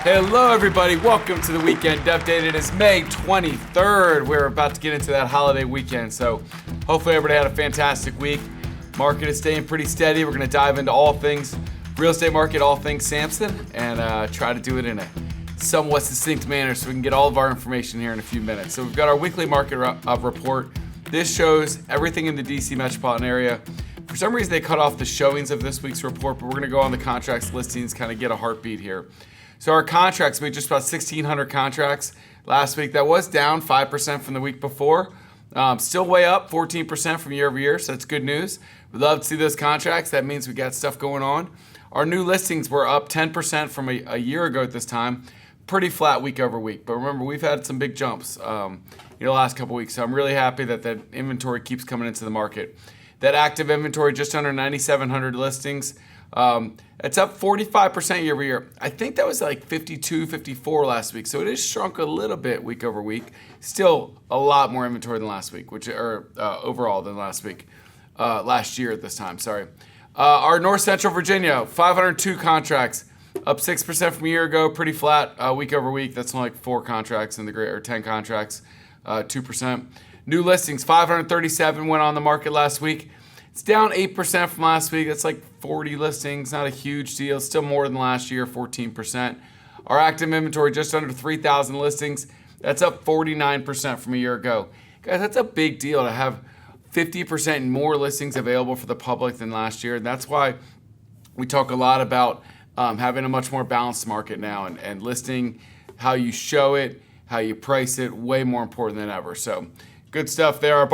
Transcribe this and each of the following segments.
Hello, everybody. Welcome to the Weekend Update. It is May 23rd. We're about to get into that holiday weekend, so hopefully everybody had a fantastic week. Market is staying pretty steady. We're going to dive into all things real estate market, all things Samson, and try to do it in a somewhat succinct manner so we can get all of our information here in a few minutes. So we've got our weekly market report. This shows everything in the DC metropolitan area. For some reason, they cut off the showings of this week's report, but we're going to go on the contracts, listings, kind of get a heartbeat here. So our contracts, we had just about 1,600 contracts last week. That was down 5% from the week before. Still way up 14% from year over year, so that's good news. We'd love to see those contracts. That means we got stuff going on. Our new listings were up 10% from a year ago at this time. Pretty flat week over week. But remember, we've had some big jumps the last couple weeks. So I'm really happy that that inventory keeps coming into the market. That active inventory, just under 9,700 listings. It's up 45% year over year. I think that was like 52, 54 last week. So it has shrunk a little bit week over week. Still a lot more inventory than last week, overall than last week, last year at this time, sorry. Our North Central Virginia, 502 contracts, up 6% from a year ago, pretty flat week over week. That's only like 4 contracts in the great, or 10 contracts, 2%. New listings, 537 went on the market last week. It's down 8% from last week. That's like 40 listings, not a huge deal. Still more than last year, 14%. Our active inventory, just under 3,000 listings. That's up 49% from a year ago. Guys, that's a big deal to have 50% more listings available for the public than last year. And that's why we talk a lot about having a much more balanced market now and listing, how you show it, how you price it, way more important than ever. So good stuff there. Our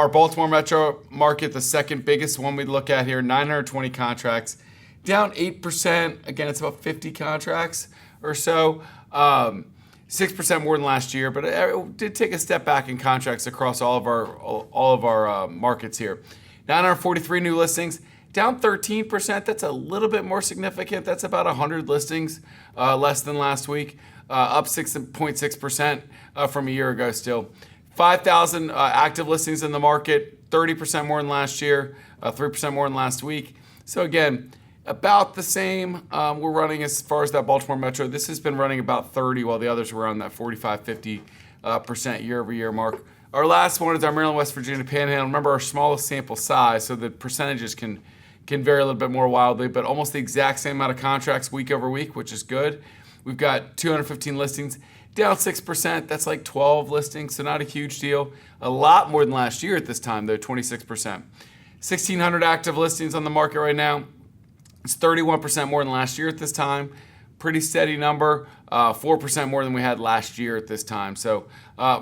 Baltimore Metro market, the second biggest one we look at here, 920 contracts, down 8%. Again, it's about 50 contracts or so. 6% more than last year, but it did take a step back in contracts across all of our markets here. 943 new listings, down 13%. That's a little bit more significant. That's about 100 listings less than last week, up 6.6% from a year ago still. 5,000 active listings in the market, 30% more than last year, 3% more than last week. So again, about the same. We're running as far as that Baltimore Metro. This has been running about 30, while the others were around that 45, 50% year over year mark. Our last one is our Maryland, West Virginia panhandle. Remember, our smallest sample size, so the percentages can vary a little bit more wildly, but almost the exact same amount of contracts week over week, which is good. We've got 215 listings. Down 6%, that's like 12 listings, so not a huge deal. A lot more than last year at this time, though, 26%. 1,600 active listings on the market right now. It's 31% more than last year at this time. Pretty steady number, 4% more than we had last year at this time. So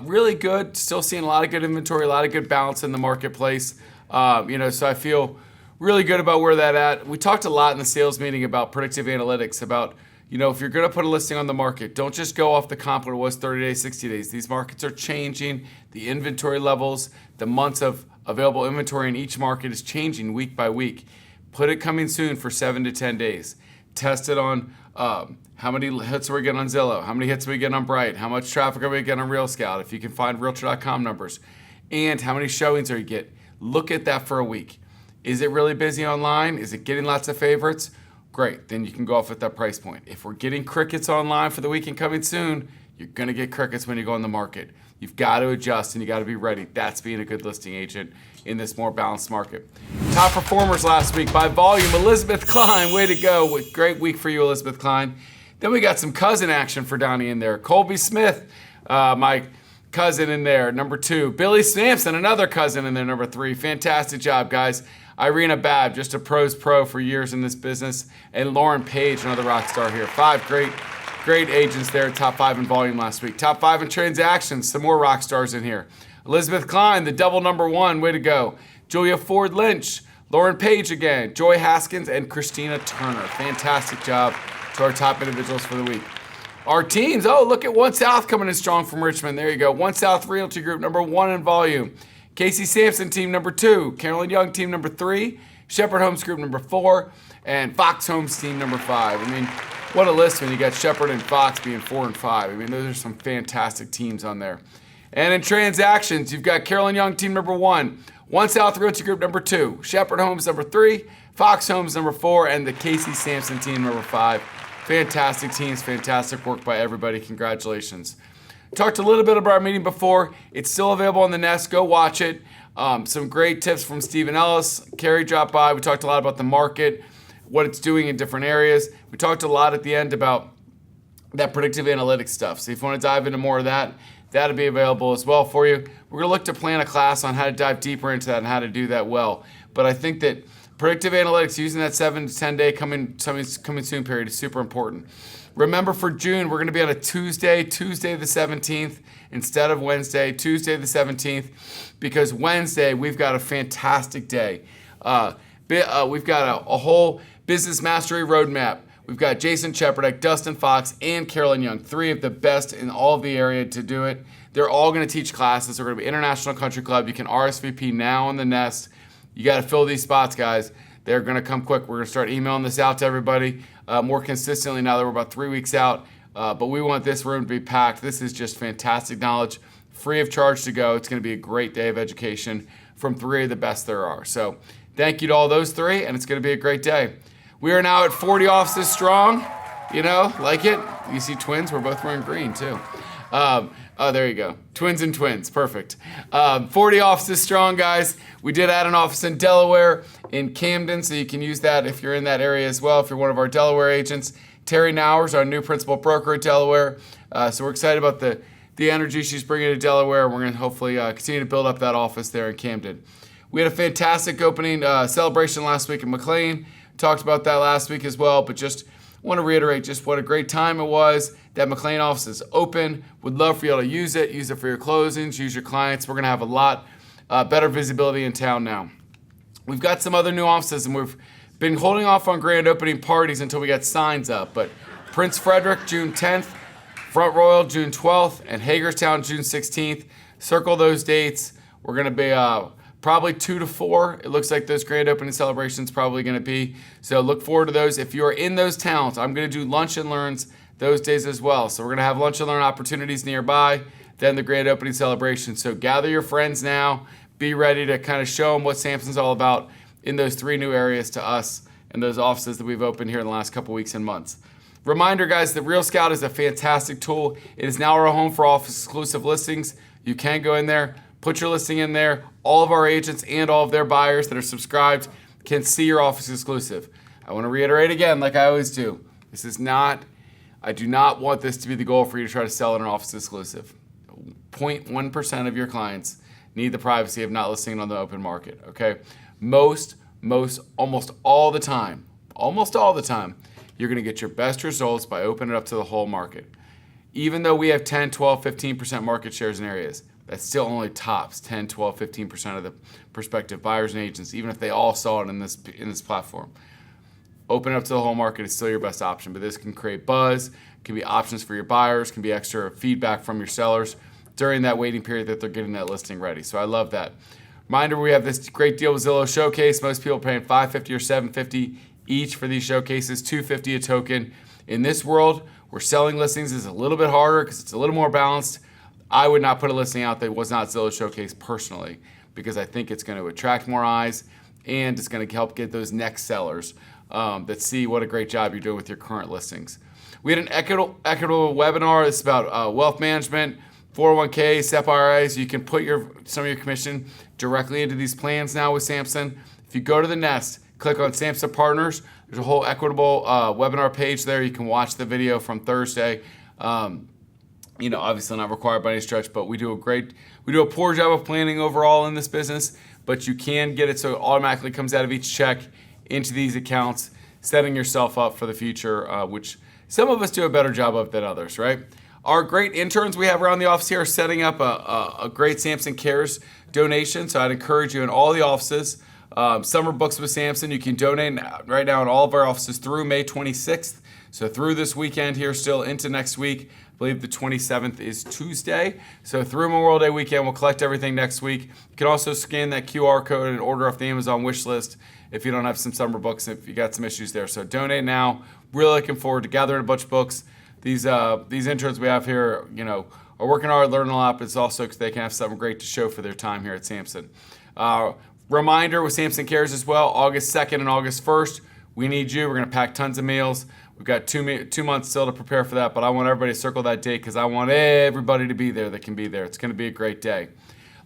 really good, still seeing a lot of good inventory, a lot of good balance in the marketplace. So I feel really good about where that at. We talked a lot in the sales meeting about predictive analytics, about if you're going to put a listing on the market, don't just go off the comp what it was 30 days, 60 days. These markets are changing. The inventory levels, the months of available inventory in each market is changing week by week. Put it coming soon for 7 to 10 days. Test it on how many hits are we getting on Zillow, how many hits are we getting on Bright, how much traffic are we getting on Real Scout, if you can find Realtor.com numbers, and how many showings are you getting. Look at that for a week. Is it really busy online? Is it getting lots of favorites? Great, then you can go off at that price point. If we're getting crickets online for the weekend coming soon, you're going to get crickets when you go on the market. You've got to adjust and you got to be ready. That's being a good listing agent in this more balanced market. Top performers last week by volume, Elizabeth Kline, way to go. Great week for you, Elizabeth Kline. Then we got some cousin action for Donny in there. Colby Smyth, my cousin in there, number 2. Billy Samson, another cousin in there, number 3. Fantastic job, guys. Irina Babb, just a pro's pro for years in this business. And Lauren Page, another rock star here. 5 great agents there, top 5 in volume last week. Top 5 in transactions, some more rock stars in here. Elizabeth Kline, the double number 1, way to go. Julia Foard-Lynch, Lauren Page again, Joy Haskins, and Cristina Turner. Fantastic job to our top individuals for the week. Our teams, look at One South coming in strong from Richmond. There you go. One South Realty Group, number 1 in volume. Casey Samson, team number 2. Carolyn Young, team number 3. Shepherd Homes Group, number 4. And Fox Homes, team number 5. I mean, what a list when you got Shepherd and Fox being 4 and 5. I mean, those are some fantastic teams on there. And in transactions, you've got Carolyn Young, team number 1. One South Realty Group, number 2. Shepherd Homes, number 3. Fox Homes, number 4. And the Casey Samson team, number 5. Fantastic teams, fantastic work by everybody. Congratulations. Talked a little bit about our meeting before. It's still available on the Nest. Go watch it. Some great tips from Stephen Ellis. Carrie dropped by. We talked a lot about the market, what it's doing in different areas. We talked a lot at the end about that predictive analytics stuff. So if you want to dive into more of that, that'll be available as well for you. We're going to look to plan a class on how to dive deeper into that and how to do that well. But I think that predictive analytics, using that 7 to 10 day coming soon period is super important. Remember, for June, we're going to be on a Tuesday the 17th, instead of Wednesday, Tuesday the 17th, because Wednesday we've got a fantastic day. We've got a whole business mastery roadmap. We've got Jason Cheperdeck, Dustin Fox, and Carolyn Young, 3 of the best in all of the area to do it. They're all going to teach classes. They're going to be International Country Club. You can RSVP now on the Nest. You got to fill these spots, guys. They're going to come quick. We're going to start emailing this out to everybody more consistently now that we're about 3 weeks out. But we want this room to be packed. This is just fantastic knowledge, free of charge to go. It's going to be a great day of education from 3 of the best there are. So thank you to all those 3, and it's going to be a great day. We are now at 40 offices strong. You know, like it? You see twins? We're both wearing green, too. Oh, there you go. Twins and twins. Perfect. 40 offices strong, guys. We did add an office in Delaware, in Camden, so you can use that if you're in that area as well, if you're one of our Delaware agents. Terry Nowers, our new principal broker at Delaware. So we're excited about the energy she's bringing to Delaware. We're going to hopefully continue to build up that office there in Camden. We had a fantastic opening celebration last week in McLean. Talked about that last week as well, but just want to reiterate just what a great time it was. That McLean office is open. Would love for you all to use it for your closings, use your clients. We're going to have a lot better visibility in town now. We've got some other new offices, and we've been holding off on grand opening parties until we get signs up. But Prince Frederick, June 10th, Front Royal, June 12th, and Hagerstown, June 16th. Circle those dates. We're going to be probably 2 to 4. It looks like those grand opening celebrations probably going to be. So look forward to those. If you're in those towns, I'm going to do lunch and learns those days as well. So we're going to have lunch and learn opportunities nearby, then the grand opening celebration. So gather your friends now. Be ready to kind of show them what Samson's all about in those 3 new areas to us and those offices that we've opened here in the last couple weeks and months. Reminder, guys, that Real Scout is a fantastic tool. It is now our home for office exclusive listings. You can go in there, put your listing in there. All of our agents and all of their buyers that are subscribed can see your office exclusive. I want to reiterate again, like I always do, I do not want this to be the goal for you to try to sell an office exclusive. 0.1% of your clients need the privacy of not listing it on the open market, okay? Almost all the time, you're going to get your best results by opening it up to the whole market. Even though we have 10, 12, 15% market shares in areas, that still only tops 10, 12, 15% of the prospective buyers and agents, even if they all saw it in this platform. Open it up to the whole market is still your best option, but this can create buzz, can be options for your buyers, can be extra feedback from your sellers during that waiting period that they're getting that listing ready. So I love that. Reminder, we have this great deal with Zillow Showcase. Most people are paying $550 or $750 each for these showcases, $250 a token. In this world, where selling listings is a little bit harder because it's a little more balanced, I would not put a listing out that was not Zillow Showcase personally, because I think it's going to attract more eyes and it's going to help get those next sellers that see what a great job you're doing with your current listings. We had an equitable webinar. It's about wealth management, 401k, SEP IRAs. You can put some of your commission directly into these plans now with Samson. If you go to the Nest, click on Samson Partners. There's a whole equitable webinar page there. You can watch the video from Thursday. Obviously not required by any stretch, but we do a poor job of planning overall in this business, but you can get it so it automatically comes out of each check into these accounts, setting yourself up for the future, which some of us do a better job of than others, right? Our great interns we have around the office here are setting up a great Samson Cares donation, so I'd encourage you in all the offices, summer books with Samson, you can donate right now in all of our offices through May 26th, so through this weekend here still into next week. I believe the 27th is Tuesday. So through Memorial Day weekend, we'll collect everything next week. You can also scan that QR code and order off the Amazon wish list if you don't have some summer books, if you got some issues there. So donate now. Really looking forward to gathering a bunch of books. These interns we have here, are working hard, learning a lot, but it's also because they can have something great to show for their time here at Samson. Reminder with Samson Cares as well, August 2nd and August 1st, we need you. We're going to pack tons of meals. We've got 2 months still to prepare for that, but I want everybody to circle that date because I want everybody to be there that can be there. It's going to be a great day.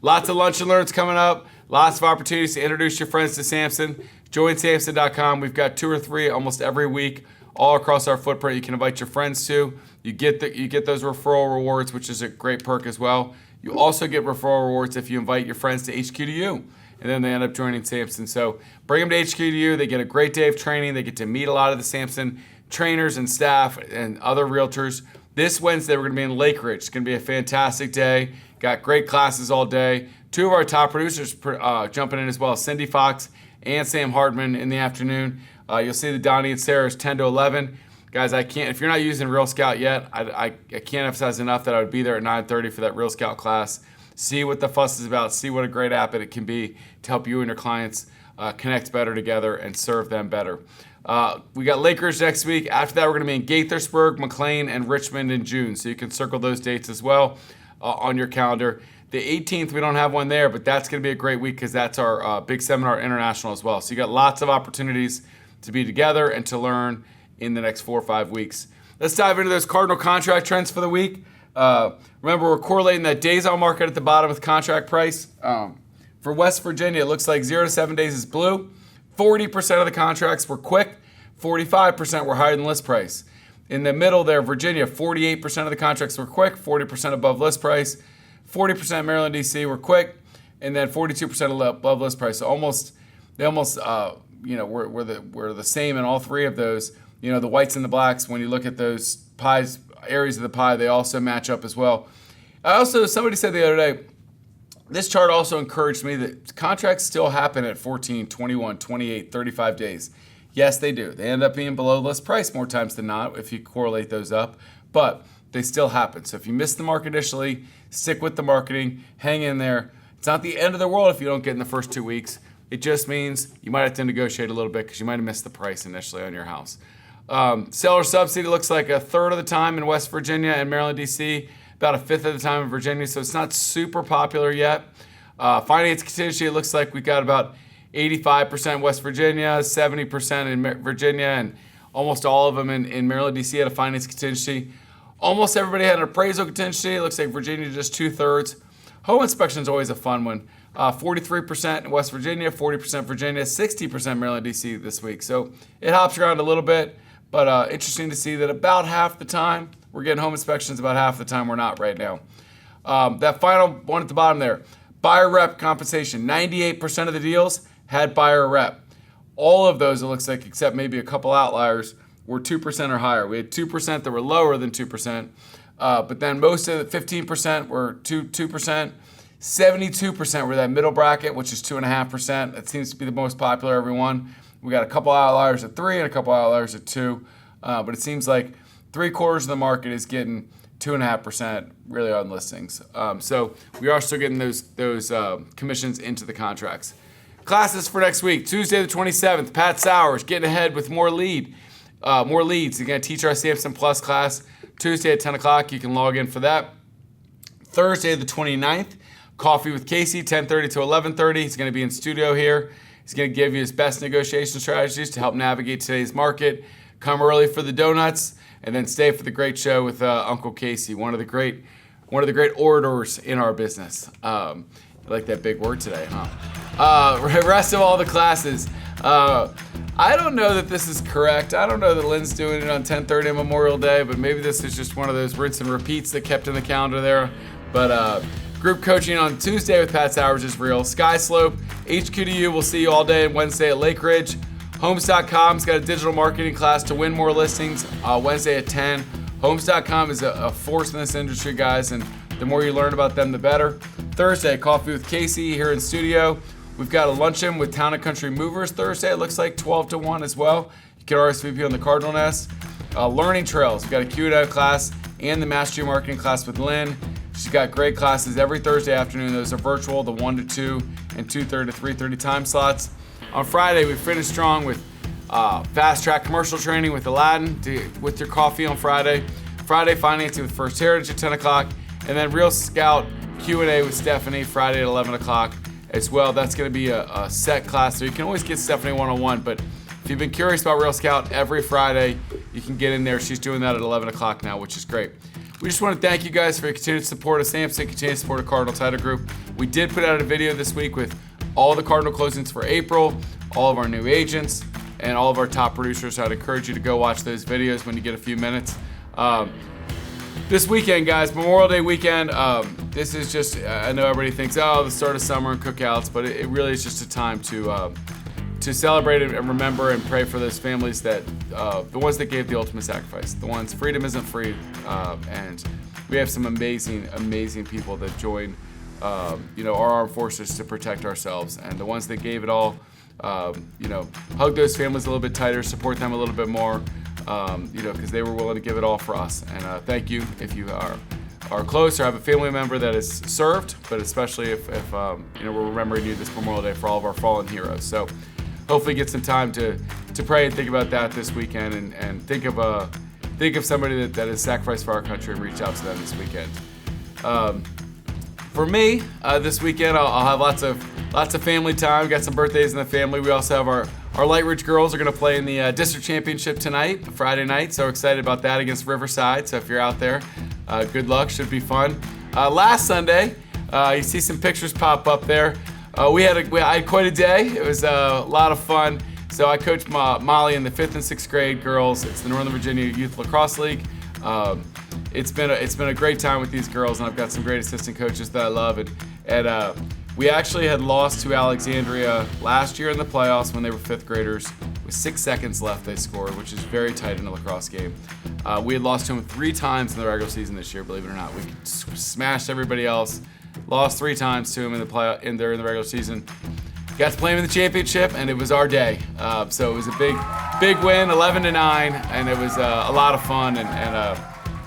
Lots of lunch and learns coming up. Lots of opportunities to introduce your friends to Samson. Join Samson.com. We've got 2 or 3 almost every week all across our footprint. You can invite your friends to. You get those referral rewards, which is a great perk as well. You also get referral rewards if you invite your friends to HQ2U, and then they end up joining Samson. So bring them to HQ2U. They get a great day of training. They get to meet a lot of the Samson trainers and staff and other realtors. This Wednesday, we're going to be in Lake Ridge. It's going to be a fantastic day. Got great classes all day. 2 of our top producers jumping in as well, Cindy Fox and Sam Hardman in the afternoon. You'll see the Donny and Sarah's 10 to 11. Guys, if you're not using Real Scout yet, I can't emphasize enough that I would be there at 9:30 for that Real Scout class. See what the fuss is about. See what a great app it can be to help you and your clients connect better together and serve them better. We got Lake Ridge next week. After that, we're going to be in Gaithersburg, McLean, and Richmond in June. So you can circle those dates as well on your calendar. The 18th, we don't have one there, but that's going to be a great week because that's our big seminar international as well. So you got lots of opportunities to be together and to learn in the next 4 or 5 weeks. Let's dive into those Cardinal contract trends for the week. Remember, we're correlating that days on market at the bottom with contract price. For West Virginia, it looks like 0 to 7 days is blue. 40% of the contracts were quick. 45% were higher than list price. In the middle there, Virginia, 48% of the contracts were quick, 40% above list price. 40% Maryland, D.C. were quick, and then 42% above list price. So they almost we're the same in all 3 of those. The whites and the blacks, when you look at those pies, areas of the pie, they also match up as well. Somebody said the other day, this chart also encouraged me that contracts still happen at 14, 21, 28, 35 days. Yes, they do. They end up being below list price more times than not if you correlate those up, but they still happen. So if you miss the mark initially, stick with the marketing, hang in there. It's not the end of the world if you don't get in the first 2 weeks. It just means you might have to negotiate a little bit because you might have missed the price initially on your house. Seller subsidy looks like a third of the time in West Virginia and Maryland, D.C., about a fifth of the time in Virginia, so it's not super popular yet. Finance contingency, it looks like we got about 85% West Virginia, 70% in Virginia, and almost all of them in Maryland, D.C. had a finance contingency. Almost everybody had an appraisal contingency. It looks like Virginia just 2/3. Home inspection is always a fun one. 43% in West Virginia, 40% Virginia, 60% Maryland, D.C. this week. So it hops around a little bit, but interesting to see that about half the time we're getting home inspections, about half the time we're not right now. That final one at the bottom there, buyer rep compensation. 98% of the deals had buyer rep. All of those, it looks like, except maybe a couple outliers, were 2% or higher. We had 2% that were lower than 2%, but then most of the 15% were 2%. 72% were that middle bracket, which is 2.5%. That seems to be the most popular everyone. We got a couple outliers at 3 and a couple outliers at 2, but it seems like 3/4 of the market is getting 2.5% really on listings. So we are still getting those commissions into the contracts. Classes for next week, Tuesday the 27th, Pat Sowers getting ahead with more leads. He's going to teach our Samson Plus class Tuesday at 10 o'clock. You can log in for that. Thursday the 29th, Coffee with Casey, 10:30 to 11:30. He's going to be in studio here. He's going to give you his best negotiation strategies to help navigate today's market. Come early for the donuts, and then stay for the great show with Uncle Casey, one of the great orators in our business. I like that big word today, huh? Rest of all the classes. I don't know that this is correct. I don't know that Lynn's doing it on 10:30 on Memorial Day, but maybe this is just one of those rinse and repeats that kept in the calendar there. But group coaching on Tuesday with Pat Sowers is real. Sky Slope, HQ2U, we'll see you all day and Wednesday at Lake Ridge. Homes.com's got a digital marketing class to win more listings Wednesday at 10. Homes.com is a force in this industry, guys, and the more you learn about them, the better. Thursday, Coffee with Casey here in studio. We've got a luncheon with Town & Country Movers Thursday. It looks like 12 to 1 as well. You can RSVP on the Cardinal Nest. Learning Trails, we've got a Q&A class and the Mastery Marketing class with Lynn. She's got great classes every Thursday afternoon. Those are virtual, the 1 to 2 and 2:30 to 3:30 time slots. On Friday, we finished strong with fast track commercial training with Aladdin with your coffee on Friday. Friday, financing with First Heritage at 10 o'clock. And then Real Scout Q&A with Stephanie Friday at 11 o'clock as well. That's going to be a set class, so you can always get Stephanie one-on-one. But if you've been curious about Real Scout, every Friday you can get in there. She's doing that at 11 o'clock now, which is great. We just want to thank you guys for your continued support of Samson, continued support of Cardinal Title Group. We did put out a video this week with all the Cardinal closings for April, all of our new agents, and all of our top producers. I'd encourage you to go watch those videos when you get a few minutes. This weekend, guys, Memorial Day weekend, this is just, I know everybody thinks, the start of summer and cookouts, but it really is just a time to celebrate and remember and pray for those families that, the ones that gave the ultimate sacrifice, the ones, freedom isn't free, and we have some amazing, amazing people that join, our armed forces to protect ourselves, and the ones that gave it all, hug those families a little bit tighter, support them a little bit more, because they were willing to give it all for us. And thank you if you are close or have a family member that is served, but especially if we're remembering you this Memorial Day for all of our fallen heroes. So hopefully get some time to pray and think about that this weekend, and think of somebody that has sacrificed for our country and reach out to them this weekend. For me, this weekend I'll have lots of family time. Got some birthdays in the family. We also have our Light Ridge girls are going to play in the district championship tonight, Friday night. So excited about that against Riverside. So if you're out there, good luck. Should be fun. Last Sunday, you see some pictures pop up there. I had quite a day. It was a lot of fun. So I coached Molly in the 5th and 6th grade girls. It's the Northern Virginia Youth Lacrosse League. It's been a great time with these girls, and I've got some great assistant coaches that I love. And we actually had lost to Alexandria last year in the playoffs when they were 5th graders. With 6 seconds left, they scored, which is very tight in a lacrosse game. We had lost to them 3 times in the regular season this year, believe it or not. We smashed everybody else, lost 3 times to them in the regular season. Got to play them in the championship, and it was our day. So it was a big win, 11-9, and it was a lot of fun. And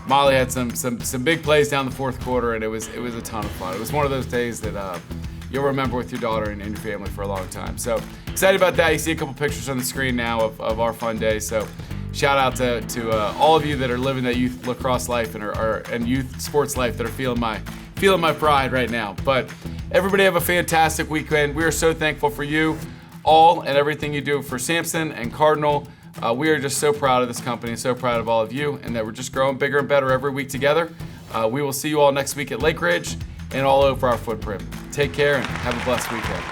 Molly had some big plays down the 4th quarter, and it was a ton of fun. It was one of those days that you'll remember with your daughter and your family for a long time. So excited about that. You see a couple pictures on the screen now of our fun day. So shout out to all of you that are living that youth lacrosse life and youth sports life that are feeling my pride right now. But everybody have a fantastic weekend. We are so thankful for you all and everything you do for Samson and Cardinal. We are just so proud of this company and so proud of all of you, and that we're just growing bigger and better every week together. We will see you all next week at Lake Ridge and all over our footprint. Take care and have a blessed weekend.